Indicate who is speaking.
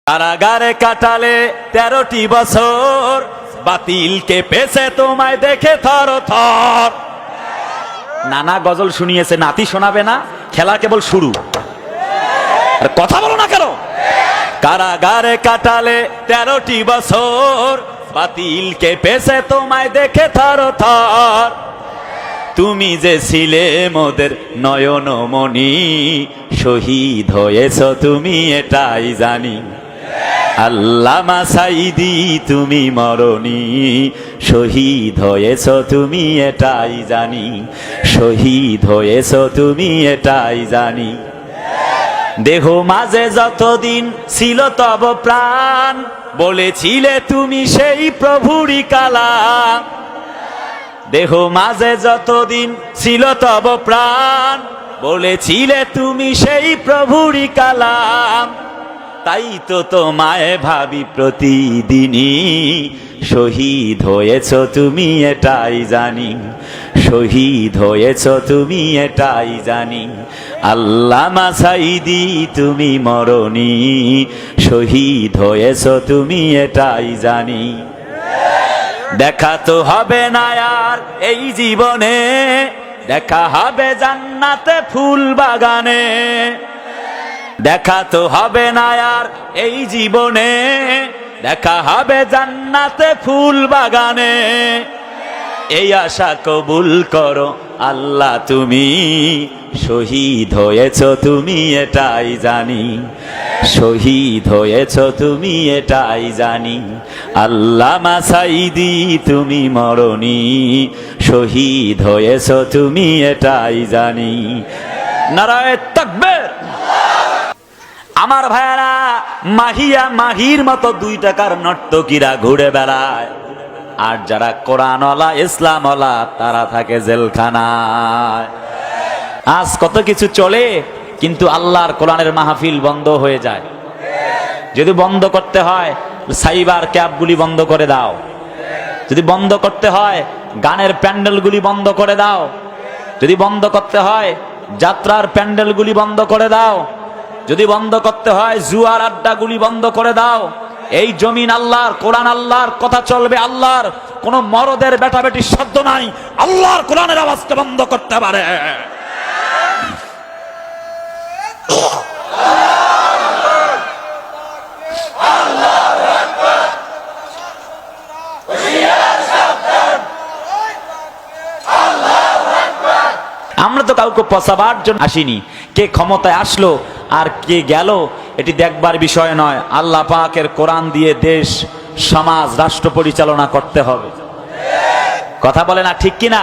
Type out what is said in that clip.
Speaker 1: কারাগারে কাটালে 13টি বছর, বাতিলকে পেছে তোমায় দেখে থর থর। নানা গজল শুনিয়েছে, নাতি শোনাবে না? খেলা কেবল শুরু, আর কথা বলো না কেন? কারাগারে কাটালে 13টি বছর, বাতিলকে পেছে তোমায় দেখে থর থর। তুমি যে ছিলে মোদের নয়নমণি, শহীদ হয়েছ তুমি এটাই জানি। আল্লামা সাঈদী তুমি মরণি, শহীদ হয়েছ তুমি এটাই জানি। শহীদ হয়েছ তুমি এটাই জানি। দেহ মাঝে যতদিন ছিল তব প্রাণ, বলেছিলে তুমি সেই প্রভুরই কালাম। দেহ মাঝে যতদিন ছিল তব প্রাণ, বলেছিলে তুমি সেই প্রভুরই কালাম। তাই তো তোমায় ভাবি প্রতিদিনই, শহীদ হয়েছ তুমি এটাই জানি। শহীদ হয়েছ তুমি এটাই জানি। আল্লামা সাঈদী তুমি মরণি, শহীদ হয়েছ তুমি এটাই জানি। দেখা তো হবে না আর এই জীবনে, দেখা হবে জান্নাতে ফুল বাগানে। দেখা তো হবে না আর এই জীবনে, দেখা হবে জান্নাতে ফুল বাগানে। এই আশা কবুল করো আল্লাহ তুমি, শহীদ হয়েছ তুমি এটাই জানি। শহীদ হয়েছ তুমি এটাই জানি। আল্লামা সাঈদী তুমি মরণি, শহীদ হয়েছ তুমি এটাই জানি। নারায়ে তাকবীর। আমার ভাইয়ারা, মাহিয়া মাহির মতো 2 টাকার নর্তকীরা ঘুরে বেড়ায়, আর যারা কোরআনওয়ালা ইসলামওয়ালা তারা থাকে জেলখানায়। আজ কত কিছু চলে, কিন্তু আল্লাহর কোরআনের মাহফিল বন্ধ হয়ে যায়। যদি বন্ধ করতে হয় সাইবার ক্যাবগুলি বন্ধ করে দাও, যদি বন্ধ করতে হয় গানের প্যান্ডেলগুলি বন্ধ করে দাও, যদি বন্ধ করতে হয় যাত্রার প্যান্ডেলগুলি বন্ধ করে দাও, যদি বন্ধ করতে হয় জুয়ার আড্ডাগুলি বন্ধ করে দাও। এই জমিন আল্লাহর, কোরআন আল্লাহর, কথা চলবে আল্লাহর। কোন মরদের বেটা বেটির শব্দ নাই, আল্লাহর কোরআনের আওয়াজকে বন্ধ করতে পারে। আমরা তো কাউকে পচাবার জন্য আসিনি। কে ক্ষমতায় আসলো আর কে গেল এটি দেখবার বিষয় নয়। আল্লাহ পাকের কোরআন দিয়ে দেশ, সমাজ, রাষ্ট্র পরিচালনা করতে হবে। কথা বলে না, ঠিক কিনা?